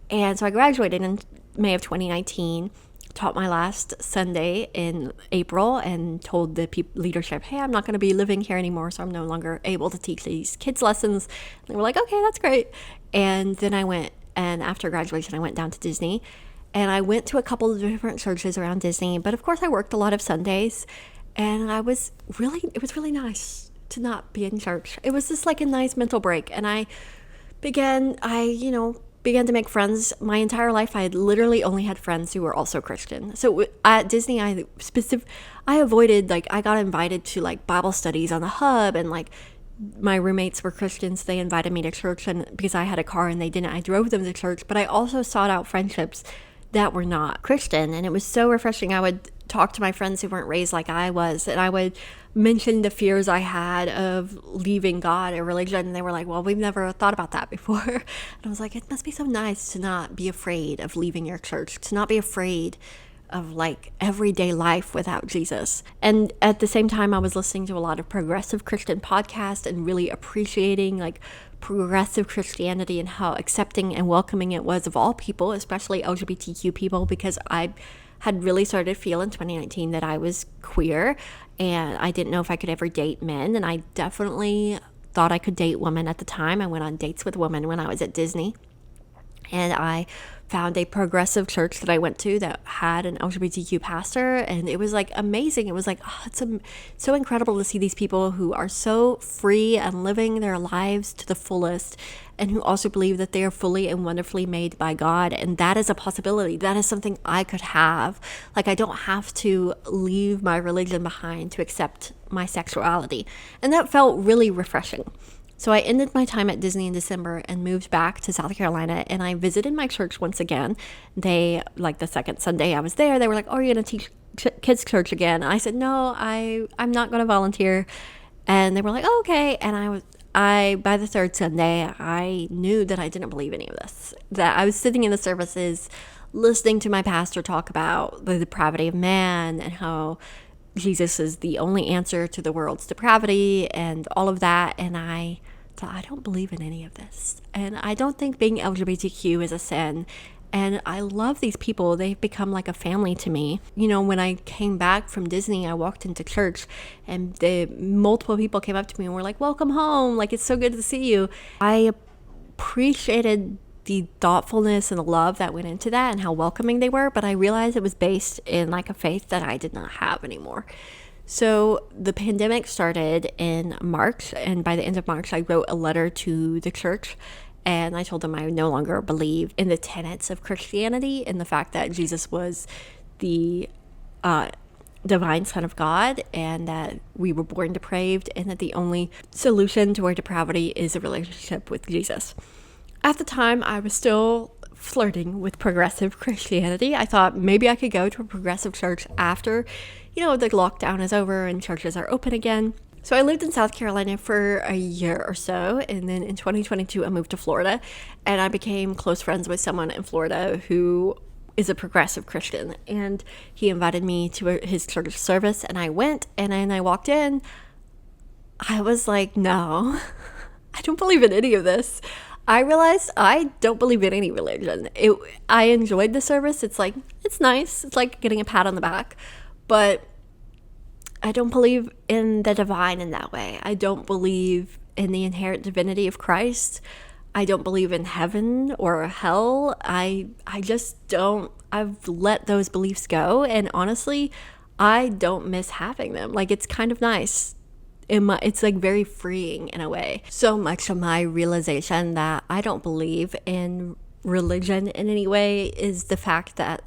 And so I graduated in May of 2019, taught my last Sunday in April, and told the leadership, hey, I'm not going to be living here anymore, so I'm no longer able to teach these kids lessons. And they were like, okay, that's great. And then I went, and after graduation, I went down to Disney. And I went to a couple of different churches around Disney. But of course, I worked a lot of Sundays. And it was really nice to not be in church. It was just like a nice mental break. And I began to make friends. My entire life, I had literally only had friends who were also Christian. So at Disney, I avoided, like, I got invited to like Bible studies on the hub, and like my roommates were Christians. They invited me to church, and because I had a car and they didn't, I drove them to church. But I also sought out friendships that were not Christian, and it was so refreshing. I would talk to my friends who weren't raised like I was, and I would mention the fears I had of leaving God or religion, and they were like, well, we've never thought about that before. And I was like, it must be so nice to not be afraid of leaving your church, to not be afraid of like everyday life without Jesus. And at the same time, I was listening to a lot of progressive Christian podcasts and really appreciating like progressive Christianity and how accepting and welcoming it was of all people, especially LGBTQ people, because I had really started to feel in 2019 that I was queer, and I didn't know if I could ever date men, and I definitely thought I could date women at the time. I went on dates with women when I was at Disney, and I found a progressive church that I went to that had an LGBTQ pastor, and it was like amazing. It was like, oh, it's so incredible to see these people who are so free and living their lives to the fullest, and who also believe that they are fully and wonderfully made by God. And that is a possibility. That is something I could have. Like, I don't have to leave my religion behind to accept my sexuality. And that felt really refreshing. So I ended my time at Disney in December and moved back to South Carolina, and I visited my church once again. They, like the second Sunday I was there, they were like, oh, are you going to teach kids church again? And I said, no, I'm not going to volunteer. And they were like, oh, okay. And by the third Sunday, I knew that I didn't believe any of this, that I was sitting in the services listening to my pastor talk about the depravity of man and how Jesus is the only answer to the world's depravity and all of that. And I thought, I don't believe in any of this. And I don't think being LGBTQ is a sin. And I love these people. They've become like a family to me. You know, when I came back from Disney, I walked into church and multiple people came up to me and were like, welcome home. Like, it's so good to see you. I appreciated the thoughtfulness and the love that went into that and how welcoming they were, but I realized it was based in like a faith that I did not have anymore. So the pandemic started in March, and by the end of March, I wrote a letter to the church, and I told them I no longer believed in the tenets of Christianity and the fact that Jesus was the divine Son of God, and that we were born depraved, and that the only solution to our depravity is a relationship with Jesus. At the time, I was still flirting with progressive Christianity. I thought maybe I could go to a progressive church after, the lockdown is over and churches are open again. So I lived in South Carolina for a year or so, and then in 2022, I moved to Florida, and I became close friends with someone in Florida who is a progressive Christian, and he invited me to his church service, and I went, and then I walked in. I was like, no, I don't believe in any of this. I realized I don't believe in any religion. I enjoyed the service. It's like, it's nice. It's like getting a pat on the back. But I don't believe in the divine in that way. I don't believe in the inherent divinity of Christ. I don't believe in heaven or hell. I just don't. I've let those beliefs go. And honestly, I don't miss having them. Like, it's kind of nice. It's like very freeing in a way. So much of my realization that I don't believe in religion in any way is the fact that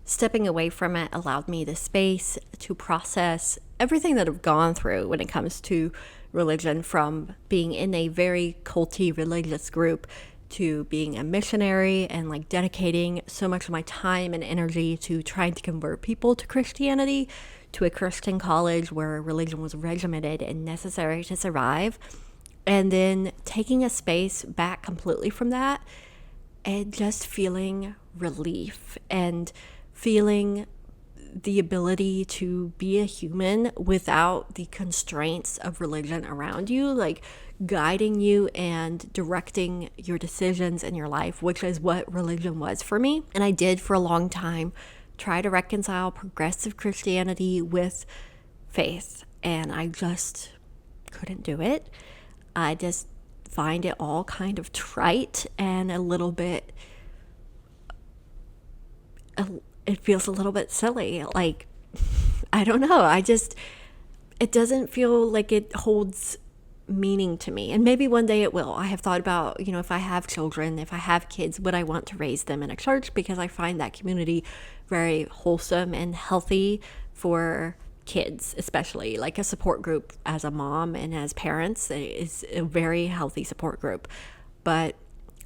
Stepping away from it allowed me the space to process everything that I've gone through when it comes to religion, from being in a very culty religious group to being a missionary and like dedicating so much of my time and energy to trying to convert people to Christianity, to a Christian college where religion was regimented and necessary to survive, and then taking a space back completely from that and just feeling relief and feeling the ability to be a human without the constraints of religion around you, like guiding you and directing your decisions in your life, which is what religion was for me. And I did for a long time try to reconcile progressive Christianity with faith, and I just couldn't do it. I just find it all kind of trite and a little bit, it feels a little bit silly. Like, I don't know. It doesn't feel like it holds meaning to me. And maybe one day it will. I have thought about, if I have children, if I have kids, would I want to raise them in a church? Because I find that community very wholesome and healthy for kids, especially like a support group as a mom and as parents is a very healthy support group. But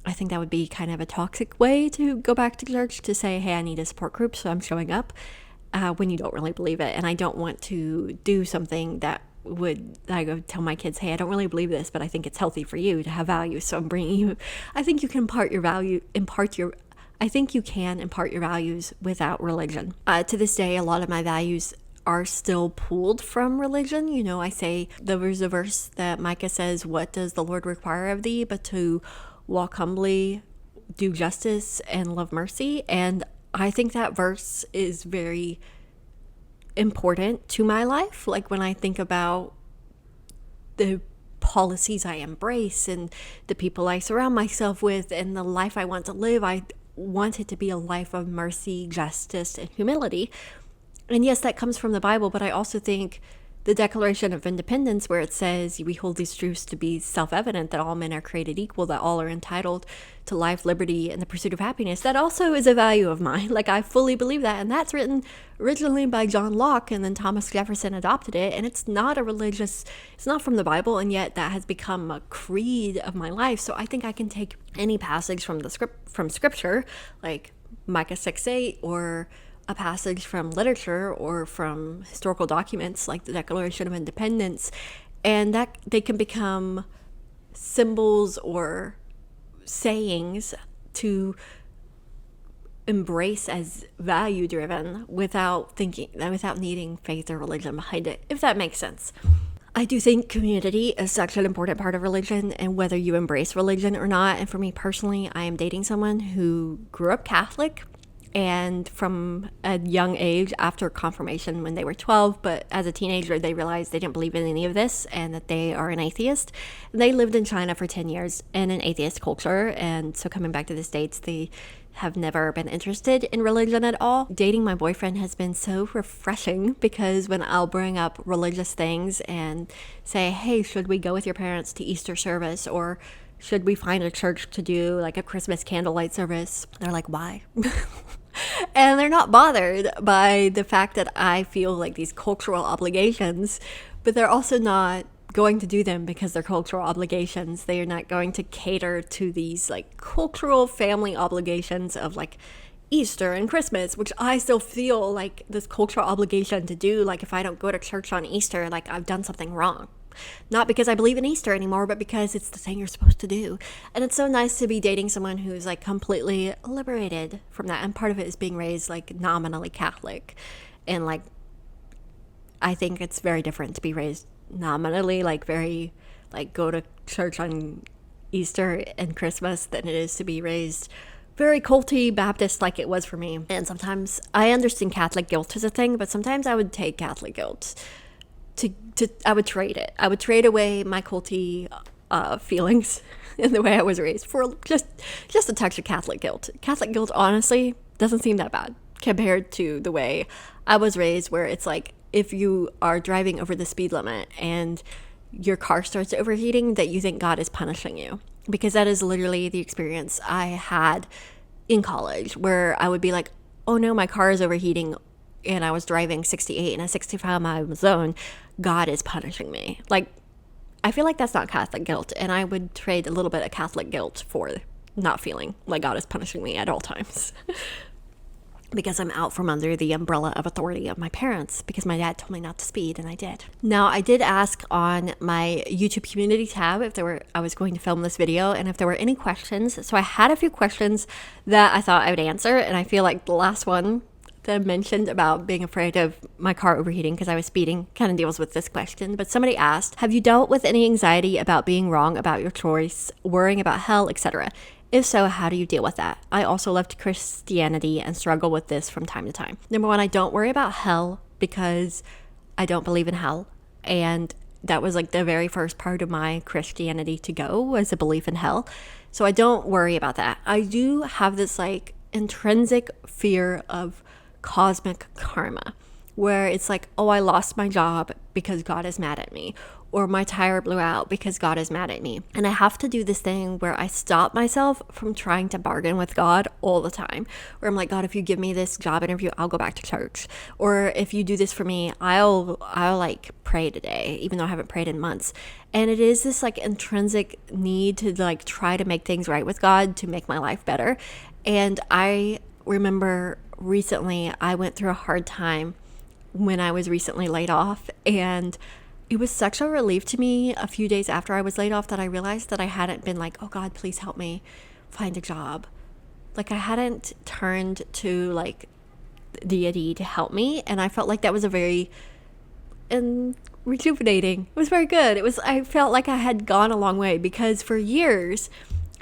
I think that would be kind of a toxic way to go back to church, to say, hey, I need a support group, so I'm showing up, when you don't really believe it. And I don't want to do something that I go tell my kids, hey, I don't really believe this, but I think it's healthy for you to have values, so I'm bringing you. I think you can impart your values without religion. To this day, a lot of my values are still pulled from religion. I say there's a verse that Micah says, what does the Lord require of thee but to walk humbly, do justice, and love mercy? And I think that verse is very important to my life. Like, when I think about the policies I embrace and the people I surround myself with and the life I want to live, I want it to be a life of mercy, justice, and humility. And yes, that comes from the Bible, but I also think the Declaration of Independence, where it says we hold these truths to be self-evident, that all men are created equal, that all are entitled to life, liberty, and the pursuit of happiness, that also is a value of mine. Like, I fully believe that. And that's written originally by John Locke, and then Thomas Jefferson adopted it. And it's not from the Bible, and yet that has become a creed of my life. So I think I can take any passage from scripture, like Micah 6:8, or a passage from literature or from historical documents like the Declaration of Independence, and that they can become symbols or sayings to embrace as value driven without needing faith or religion behind it, if that makes sense. I do think community is such an important part of religion, and whether you embrace religion or not. And for me personally, I am dating someone who grew up Catholic, and from a young age, after confirmation when they were 12, but as a teenager, they realized they didn't believe in any of this and that they are an atheist. They lived in China for 10 years in an atheist culture, and so coming back to the States, they have never been interested in religion at all. Dating my boyfriend has been so refreshing, because when I'll bring up religious things and say, hey, should we go with your parents to Easter service, or should we find a church to do like a Christmas candlelight service? They're like, why? And they're not bothered by the fact that I feel like these cultural obligations, but they're also not going to do them because they're cultural obligations. They are not going to cater to these like cultural family obligations of like Easter and Christmas, which I still feel like this cultural obligation to do. Like, if I don't go to church on Easter, like I've done something wrong. Not because I believe in Easter anymore, but because it's the thing you're supposed to do. And it's so nice to be dating someone who's like completely liberated from that. And part of it is being raised like nominally Catholic. And like, I think it's very different to be raised nominally, like very, like go to church on Easter and Christmas, than it is to be raised very culty Baptist like it was for me. And sometimes I understand Catholic guilt is a thing, but sometimes I would take Catholic guilt I would trade it. I would trade away my culty feelings in the way I was raised for just a touch of Catholic guilt. Catholic guilt, honestly, doesn't seem that bad compared to the way I was raised, where it's like, if you are driving over the speed limit and your car starts overheating, that you think God is punishing you. Because that is literally the experience I had in college, where I would be like, oh no, my car is overheating and I was driving 68 in a 65-mile zone, God is punishing me. Like, I feel like that's not Catholic guilt, and I would trade a little bit of Catholic guilt for not feeling like God is punishing me at all times. Because I'm out from under the umbrella of authority of my parents, because my dad told me not to speed, and I did. Now, I did ask on my YouTube community tab if I was going to film this video, and if there were any questions. So I had a few questions that I thought I would answer, and I feel like the last one that I mentioned about being afraid of my car overheating because I was speeding kind of deals with this question. But somebody asked, have you dealt with any anxiety about being wrong about your choice, worrying about hell, etc.? If so, how do you deal with that? I also left Christianity and struggle with this from time to time. Number one, I don't worry about hell because I don't believe in hell. And that was like the very first part of my Christianity to go, was a belief in hell. So I don't worry about that. I do have this like intrinsic fear of cosmic karma, where it's like, oh, I lost my job because God is mad at me, or my tire blew out because God is mad at me. And I have to do this thing where I stop myself from trying to bargain with God all the time, where I'm like, God, if you give me this job interview, I'll go back to church. Or if you do this for me, I'll like pray today, even though I haven't prayed in months. And it is this like intrinsic need to like try to make things right with God to make my life better. And I remember recently I went through a hard time when I was recently laid off, and it was such a relief to me a few days after I was laid off that I realized that I hadn't been like, oh God, please help me find a job. Like, I hadn't turned to like deity to help me, and I felt like that was a very rejuvenating. It was very good. I felt like I had gone a long way, because for years,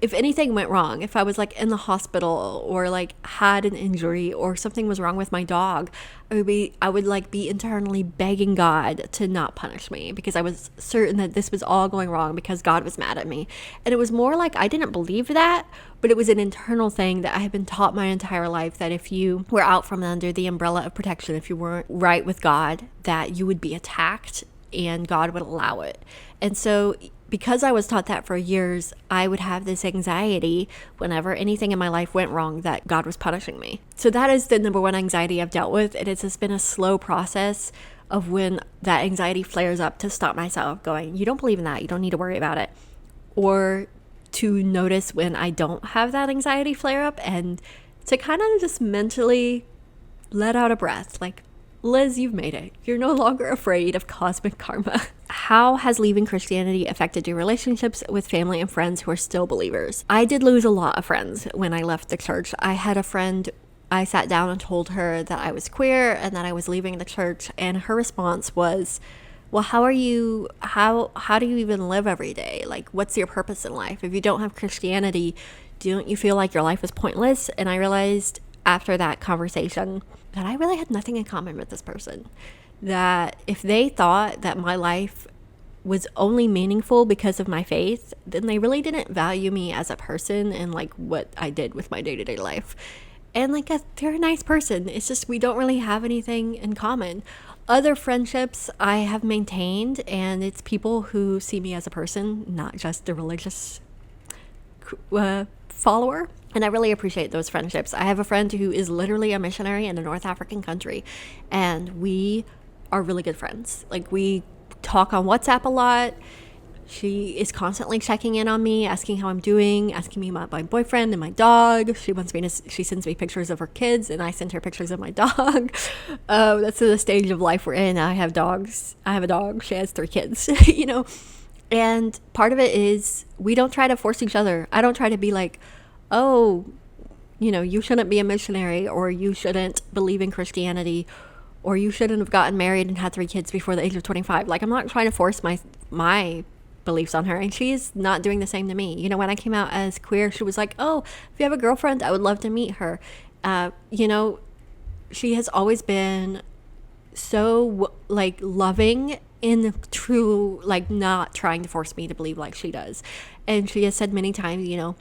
if anything went wrong, if I was like in the hospital or like had an injury or something was wrong with my dog, I would like be internally begging God to not punish me, because I was certain that this was all going wrong because God was mad at me. And it was more like I didn't believe that, but it was an internal thing that I had been taught my entire life, that if you were out from under the umbrella of protection, if you weren't right with God, that you would be attacked and God would allow it. And so because I was taught that for years, I would have this anxiety whenever anything in my life went wrong that God was punishing me. So that is the number one anxiety I've dealt with. It has just been a slow process of when that anxiety flares up to stop myself going, you don't believe in that, you don't need to worry about it. Or to notice when I don't have that anxiety flare up and to kind of just mentally let out a breath, like, Liz, you've made it. You're no longer afraid of cosmic karma. How has leaving Christianity affected your relationships with family and friends who are still believers? I did lose a lot of friends when I left the church. I had a friend, I sat down and told her that I was queer and that I was leaving the church, and her response was, well, how do you even live every day? Like, what's your purpose in life? If you don't have Christianity, don't you feel like your life is pointless? And I realized after that conversation that I really had nothing in common with this person. That if they thought that my life was only meaningful because of my faith, then they really didn't value me as a person and like what I did with my day-to-day life. And like, they're a nice person. It's just we don't really have anything in common. Other friendships I have maintained, and it's people who see me as a person, not just a religious follower. And I really appreciate those friendships. I have a friend who is literally a missionary in a North African country, and we are really good friends. Like, we talk on WhatsApp a lot. She is constantly checking in on me, asking how I'm doing, asking me about my boyfriend and my dog. She sends me pictures of her kids, and I send her pictures of my dog. That's the stage of life we're in. I have dogs. I have a dog. She has 3 kids, you know. And part of it is we don't try to force each other. I don't try to be like, oh, you know, you shouldn't be a missionary, or you shouldn't believe in Christianity, or you shouldn't have gotten married and had 3 kids before the age of 25. Like, I'm not trying to force my beliefs on her, and she's not doing the same to me. You know, when I came out as queer, she was like, oh, if you have a girlfriend, I would love to meet her. You know, she has always been so like loving in true, like, not trying to force me to believe like she does. And she has said many times, you know,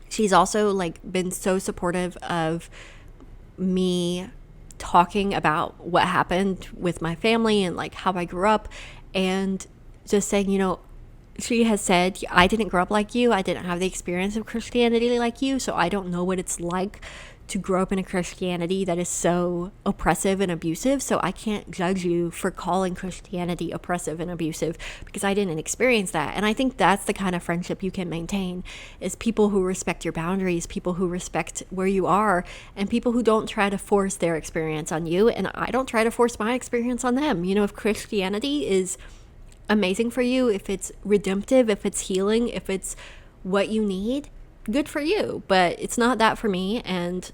she's also like been so supportive of me talking about what happened with my family and like how I grew up, and just saying, you know, she has said, I didn't grow up like you. I didn't have the experience of Christianity like you, so I don't know what it's like to grow up in a Christianity that is so oppressive and abusive. So I can't judge you for calling Christianity oppressive and abusive because I didn't experience that. And I think that's the kind of friendship you can maintain, is people who respect your boundaries, people who respect where you are, and people who don't try to force their experience on you. And I don't try to force my experience on them. You know, if Christianity is amazing for you, if it's redemptive, if it's healing, if it's what you need, good for you. But it's not that for me. And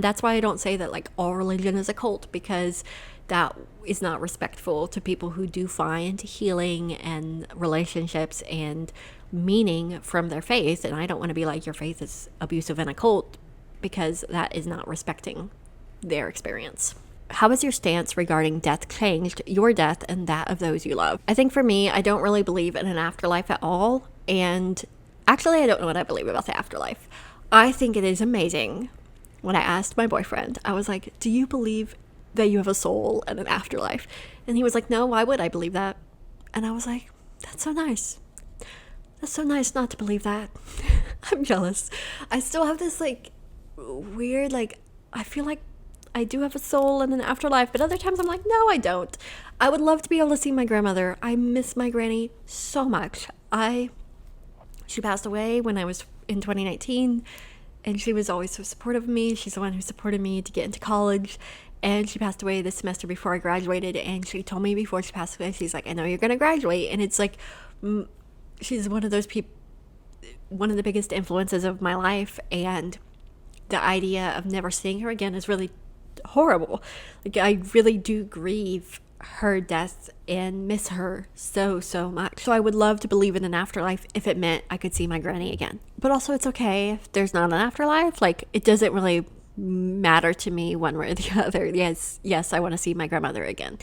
that's why I don't say that like all religion is a cult, because that is not respectful to people who do find healing and relationships and meaning from their faith. And I don't want to be like, your faith is abusive and a cult, because that is not respecting their experience. How has your stance regarding death changed, your death and that of those you love? I think for me, I don't really believe in an afterlife at all. And actually, I don't know what I believe about the afterlife. I think it is amazing. When I asked my boyfriend, I was like, do you believe that you have a soul and an afterlife? And he was like, no, why would I believe that? And I was like, that's so nice. That's so nice not to believe that. I'm jealous. I still have this like weird, like, I feel like I do have a soul and an afterlife, but other times I'm like, no, I don't. I would love to be able to see my grandmother. I miss my granny so much. She passed away when I was in 2019, and she was always so supportive of me. She's the one who supported me to get into college, and she passed away this semester before I graduated. And she told me before she passed away, she's like, I know you're going to graduate. And it's like, she's one of those people, one of the biggest influences of my life. And the idea of never seeing her again is really horrible. Like, I really do grieve her death and miss her so much. So I would love to believe in an afterlife if it meant I could see my granny again. But also, it's okay if there's not an afterlife. Like, it doesn't really matter to me one way or the other. Yes, I want to see my grandmother again.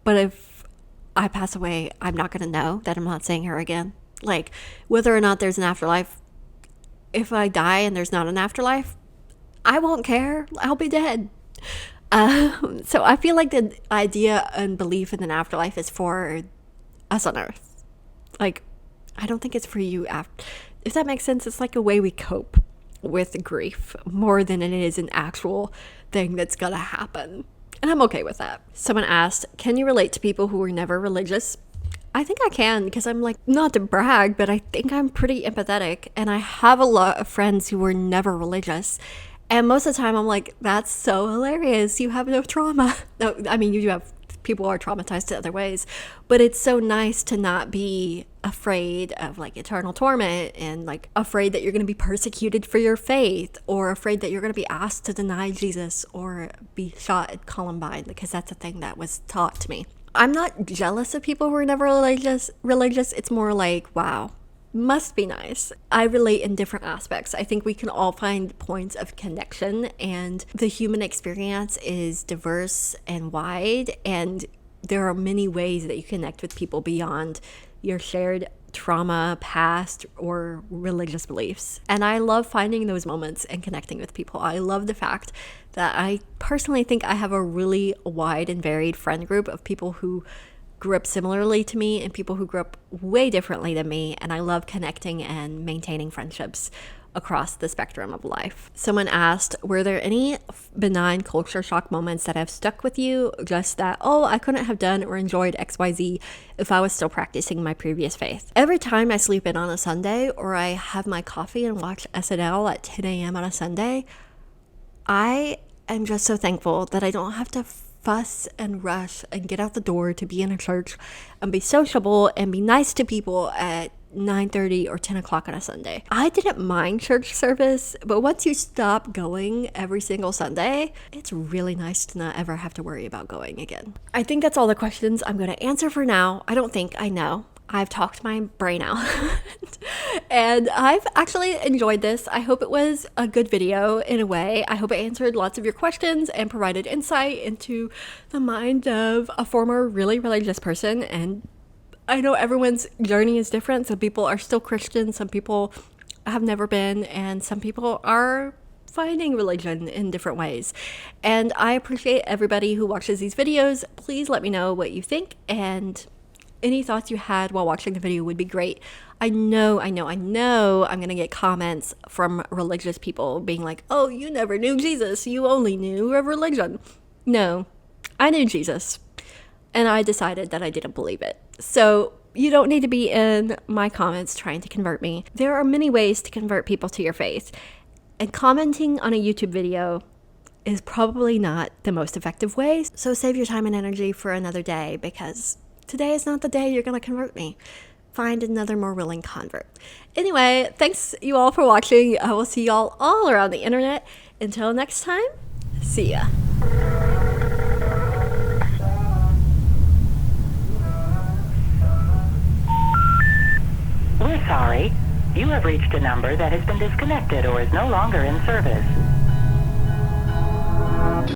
But if I pass away, I'm not going to know that I'm not seeing her again. Like, whether or not there's an afterlife, if I die and there's not an afterlife, I won't care. I'll be dead. So I feel like the idea and belief in an afterlife is for us on earth. Like, I don't think it's for you if that makes sense. It's like a way we cope with grief more than it is an actual thing that's gonna happen. And I'm okay with that. Someone asked, can you relate to people who were never religious? I think I can, because I'm like, not to brag, but I think I'm pretty empathetic, and I have a lot of friends who were never religious. And most of the time I'm like, that's so hilarious. You have no trauma. No, I mean, you do have, people are traumatized in other ways, but it's so nice to not be afraid of like eternal torment and like afraid that you're going to be persecuted for your faith, or afraid that you're going to be asked to deny Jesus or be shot at Columbine, because that's a thing that was taught to me. I'm not jealous of people who are never religious. It's more like, wow, must be nice. I relate in different aspects. I think we can all find points of connection, and the human experience is diverse and wide, and there are many ways that you connect with people beyond your shared trauma, past, or religious beliefs. And I love finding those moments and connecting with people. I love the fact that I personally think I have a really wide and varied friend group of people who grew up similarly to me and people who grew up way differently than me, and I love connecting and maintaining friendships across the spectrum of life. Someone asked, were there any benign culture shock moments that have stuck with you? Just that, oh, I couldn't have done or enjoyed XYZ if I was still practicing my previous faith. Every time I sleep in on a Sunday, or I have my coffee and watch SNL at 10 a.m. on a Sunday, I am just so thankful that I don't have to fuss and rush and get out the door to be in a church and be sociable and be nice to people at 9:30 or 10 o'clock on a Sunday. I didn't mind church service, but once you stop going every single Sunday, it's really nice to not ever have to worry about going again. I think that's all the questions I'm going to answer for now. I know. I've talked my brain out and I've actually enjoyed this. I hope it was a good video in a way. I hope it answered lots of your questions and provided insight into the mind of a former really religious person. And I know everyone's journey is different. Some people are still Christian, some people have never been, and some people are finding religion in different ways. And I appreciate everybody who watches these videos. Please let me know what you think, and any thoughts you had while watching the video would be great. I know I'm going to get comments from religious people being like, oh, you never knew Jesus. You only knew a religion. No, I knew Jesus. And I decided that I didn't believe it. So you don't need to be in my comments trying to convert me. There are many ways to convert people to your faith. And commenting on a YouTube video is probably not the most effective way. So save your time and energy for another day, because today is not the day you're going to convert me. Find another more willing convert. Anyway, thanks you all for watching. I will see y'all all around the internet. Until next time, see ya. We're sorry. You have reached a number that has been disconnected or is no longer in service.